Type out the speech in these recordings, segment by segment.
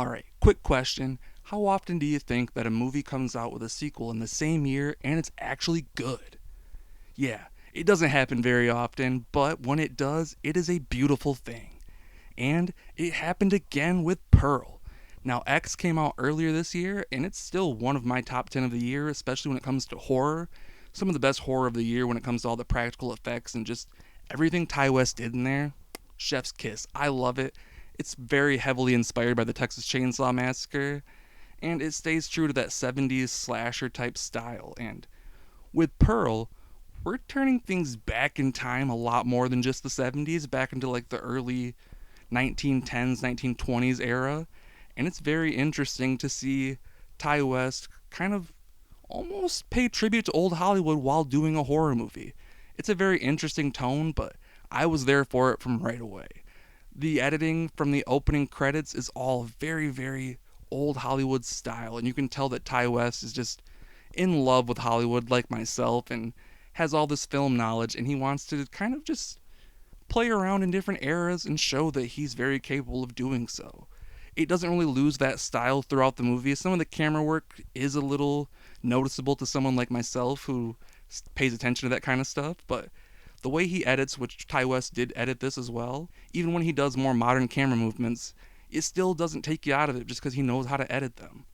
Alright, quick question. How often do you think that a movie comes out with a sequel in the same year and it's actually good? Yeah, it doesn't happen very often, but when it does, it is a beautiful thing. And it happened again with Pearl. Now, X came out earlier this year, and it's still one of my top 10 of the year, especially when it comes to horror. Some of the best horror of the year when it comes to all the practical effects and just everything Ty West did in there. Chef's kiss. I love it. It's very heavily inspired by the Texas Chainsaw Massacre, and it stays true to that 70s slasher type style. And with Pearl, we're turning things back in time a lot more than just the 70s, back into like the early 1910s, 1920s era. And it's very interesting to see Ty West kind of almost pay tribute to old Hollywood while doing a horror movie. It's a very interesting tone, but I was there for it from right away. The editing from the opening credits is all very, very old Hollywood style, and you can tell that Ty West is just in love with Hollywood like myself and has all this film knowledge, and he wants to kind of just play around in different eras and show that he's very capable of doing so. It doesn't really lose that style throughout the movie. Some of the camera work is a little noticeable to someone like myself who pays attention to that kind of stuff, but the way he edits, which Ty West did edit this as well, even when he does more modern camera movements, it still doesn't take you out of it just because he knows how to edit them.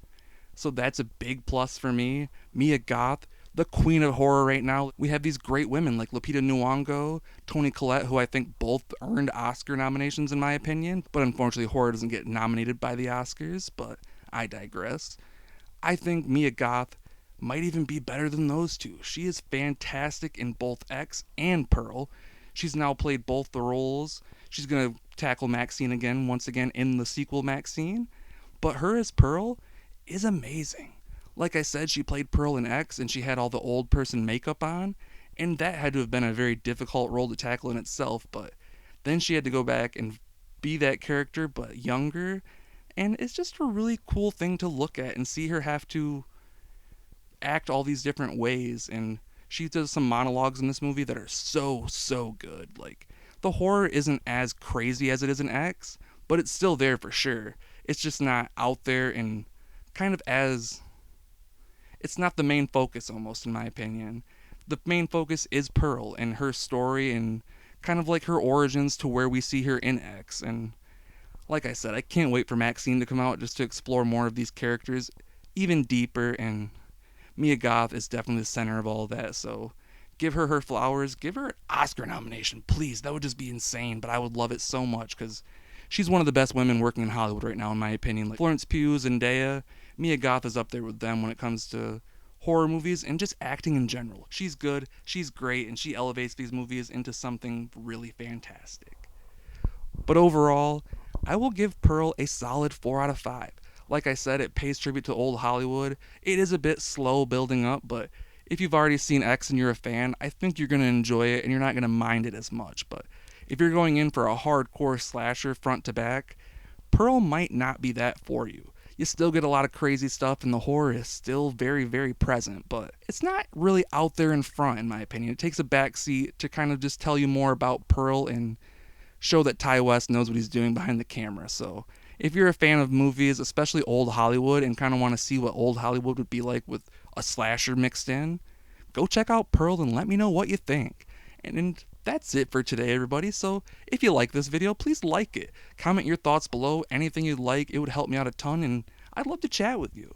So that's a big plus for me. Mia Goth, the queen of horror right now. We have these great women like Lupita Nyong'o, Toni Collette, who I think both earned Oscar nominations in my opinion, but unfortunately horror doesn't get nominated by the Oscars, but I digress. I think Mia Goth might even be better than those two. She is fantastic in both X and Pearl. She's now played both the roles. She's going to tackle Maxine again, once again, in the sequel Maxine. But her as Pearl is amazing. Like I said, she played Pearl in X and she had all the old person makeup on, and that had to have been a very difficult role to tackle in itself, but then she had to go back and be that character but younger, and it's just a really cool thing to look at and see her have to act all these different ways. And she does some monologues in this movie that are so good. Like, the horror isn't as crazy as it is in X, but it's still there for sure. It's just not out there and kind of as it's not the main focus, almost, in my opinion. The main focus is Pearl and her story and kind of like her origins to where we see her in X. And like I said, I can't wait for Maxine to come out just to explore more of these characters even deeper, and Mia Goth is definitely the center of all that, so give her her flowers. Give her an Oscar nomination, please. That would just be insane, but I would love it so much because she's one of the best women working in Hollywood right now, in my opinion. Like Florence Pugh, Zendaya, Mia Goth is up there with them when it comes to horror movies and just acting in general. She's good, she's great, and she elevates these movies into something really fantastic. But overall, I will give Pearl a solid 4 out of 5. Like I said, it pays tribute to old Hollywood. It is a bit slow building up, but if you've already seen X and you're a fan, I think you're going to enjoy it and you're not going to mind it as much. But if you're going in for a hardcore slasher front to back, Pearl might not be that for you. You still get a lot of crazy stuff and the horror is still very present, but it's not really out there in front, in my opinion. It takes a back seat to kind of just tell you more about Pearl and show that Ty West knows what he's doing behind the camera. So if you're a fan of movies, especially old Hollywood, and kind of want to see what old Hollywood would be like with a slasher mixed in, go check out Pearl and let me know what you think. And that's it for today, everybody. So if you like this video, please like it. Comment your thoughts below, anything you'd like. It would help me out a ton, and I'd love to chat with you.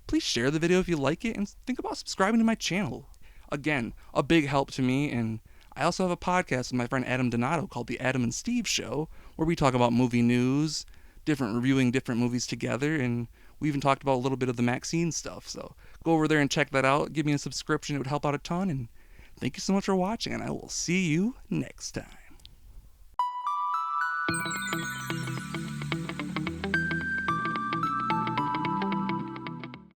Please share the video if you like it, and think about subscribing to my channel. Again, a big help to me, and I also have a podcast with my friend Adam Donato called The Adam and Steve Show, where we talk about movie news, reviewing different movies together, and we even talked about a little bit of the Maxine stuff. So go over there and check that out. Give me a subscription. It would help out a ton, and thank you so much for watching, and I will see you next time.